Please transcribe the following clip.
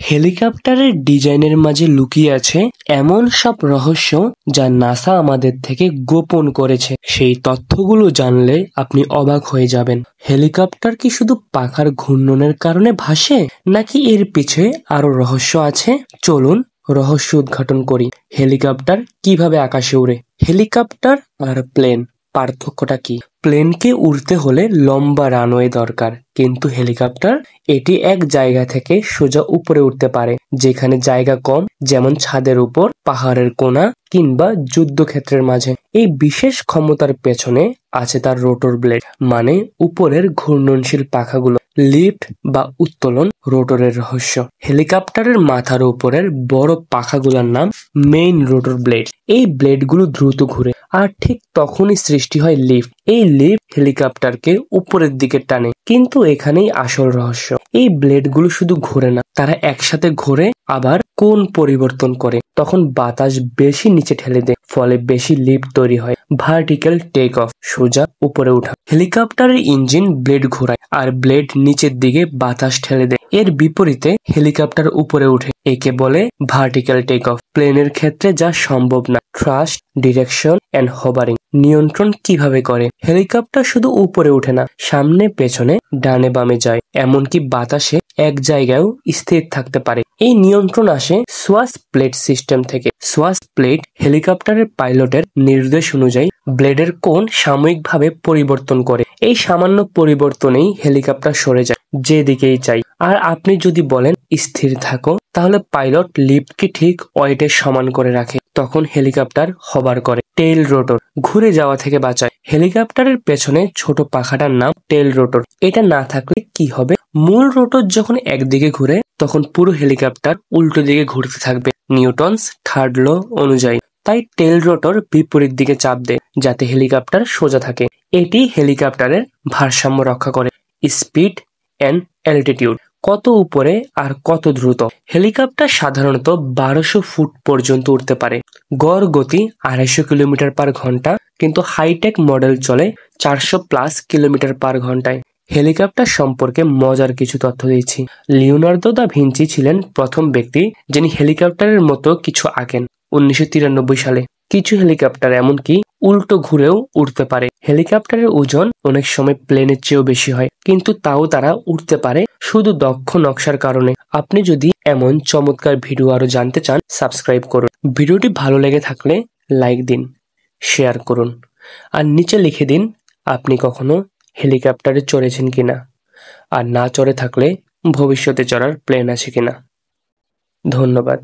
হেলিকপ্টারের ডিজাইনের মাঝে লুকিয়ে আছে এমন সব রহস্য যা নাসা আমাদের থেকে গোপন করেছে। সেই তথ্যগুলো জানলে আপনি অবাক হয়ে যাবেন। হেলিকপ্টার কি শুধু পাখার ঘূর্ণনের কারণে ভাসে, নাকি এর পিছে আরো রহস্য আছে? চলুন রহস্য উদ্ঘাটন করি। হেলিকপ্টার কিভাবে আকাশে উড়ে? হেলিকপ্টার আর প্লেন পার্থক্যটা কি? প্লেনকে উড়তে হলে লম্বা রানওয়ে দরকার, কিন্তু হেলিকপ্টার এটি এক জায়গা থেকে সোজা উপরে উঠতে পারে যেখানে জায়গা কম, যেমন ছাদের উপর, পাহাড়ের কোণা কিংবা যুদ্ধক্ষেত্রের মাঝে। এই বিশেষ ক্ষমতার পেছনে আছে তার রোটর ব্লেড, মানে উপরের ঘূর্ণনশীল পাখাগুলো। লিফট বা উত্তোলন রোটরের রহস্য। হেলিকপ্টারের মাথার উপরের বড় পাখাগুলোর নাম মেইন রোটর ব্লেড। এই ব্লেডগুলো দ্রুত ঘুরে, আর ঠিক তখনই সৃষ্টি হয় লিফট। এই লিফট হেলিকপ্টারকে উপরের দিকে টানে। কিন্তু এখানেই আসল রহস্য। এই ব্লেডগুলো শুধু ঘুরে না, তারা একসাথে ঘুরে আবার কোণ পরিবর্তন করে। তখন বাতাস বেশি নিচে ঠেলে দেয়, ফলে বেশি লিফট তৈরি হয়। ভার্টিক্যাল টেক অফ, সোজা উপরে ওঠা। হেলিকপ্টারের ইঞ্জিন ব্লেড ঘোরায়, আর ব্লেড নিচের দিকে বাতাস ঠেলে দেয়। এর বিপরীতে হেলিকপ্টার উপরে উঠে, একে বলে ভার্টিক্যাল টেক অফ। প্লেনের ক্ষেত্রে যা সম্ভব না। থ্রাস্ট, ডিরেকশন এন্ড হোভারিং নিয়ন্ত্রণ কিভাবে করে? হেলিকপ্টার শুধু উপরে উঠে না, সামনে পেছনে ডানে বামে যায়, এমনকি বাতাসে এক জায়গায়ও স্থির থাকতে পারে। এই নিয়ন্ত্রণ আসে সোয়াস প্লেট সিস্টেম থেকে। সোয়াস প্লেট হেলিকপ্টারের পাইলটের নির্দেশ অনুযায়ী ব্লেডের কোণ সাময়িকভাবে পরিবর্তন করে। এই সামান্য পরিবর্তনেই হেলিকপ্টার সরে যায় যেদিকেই চাই। আর আপনি যদি বলেন স্থির থাকো, তাহলে পাইলট লিফটকে ঠিক ওয়েটের সমান করে রাখে। তখন হেলিকপ্টার হবার করে। টেইল রোটর ঘুরে যাওয়া থেকে বাঁচায়। হেলিকপ্টারের পেছনে ছোট পাখাটার নাম টেইল রোটর। এটা না থাকলে কি হবে? মূল রোটর যখন একদিকে ঘুরে, তখন পুরো হেলিকপ্টার উল্টো দিকে ঘুরতে থাকবে নিউটনস থার্ড ল অনুযায়ী। তাই টেইল রোটর বিপরীত দিকে চাপ দেয়, যাতে হেলিকপ্টার সোজা থাকে। এটি হেলিকপ্টারের ভারসাম্য রক্ষা করে। স্পিড এন্ড অ্যালটিটিউড, কত উপরে আর কত দ্রুত? হেলিকপ্টার সাধারণত 1200 ফুট পর্যন্ত উঠতে পারে। গড় গতি 250 কিলোমিটার পার ঘন্টা, কিন্তু হাইটেক মডেল চলে 400+ কিলোমিটার পার ঘন্টায়। হেলিকপ্টার সম্পর্কে মজার কিছু তথ্য দিচ্ছি। লিওনার্দো দা ভিঞ্চি ছিলেন প্রথম ব্যক্তি যিনি হেলিকপ্টারের মতো কিছু আঁকেন 1993 সালে। কিছু হেলিকপ্টার এমনকি উল্টো ঘুরেও উঠতে পারে। হেলিকপ্টারের ওজন অনেক সময় প্লেনের চেয়েও বেশি হয়, কিন্তু তাও তারা উঠতে পারে শুধু দক্ষ নকশার কারণে। আপনি যদি এমন চমৎকার ভিডিও আরো জানতে চান, সাবস্ক্রাইব করুন। ভিডিওটি ভালো লেগে থাকলে লাইক দিন, শেয়ার করুন, আর নিচে লিখে দিন আপনি কখনো হেলিকপ্টারে চড়েছেন কিনা, আর না চড়ে থাকলে ভবিষ্যতে চড়ার প্ল্যান আছে কিনা। ধন্যবাদ।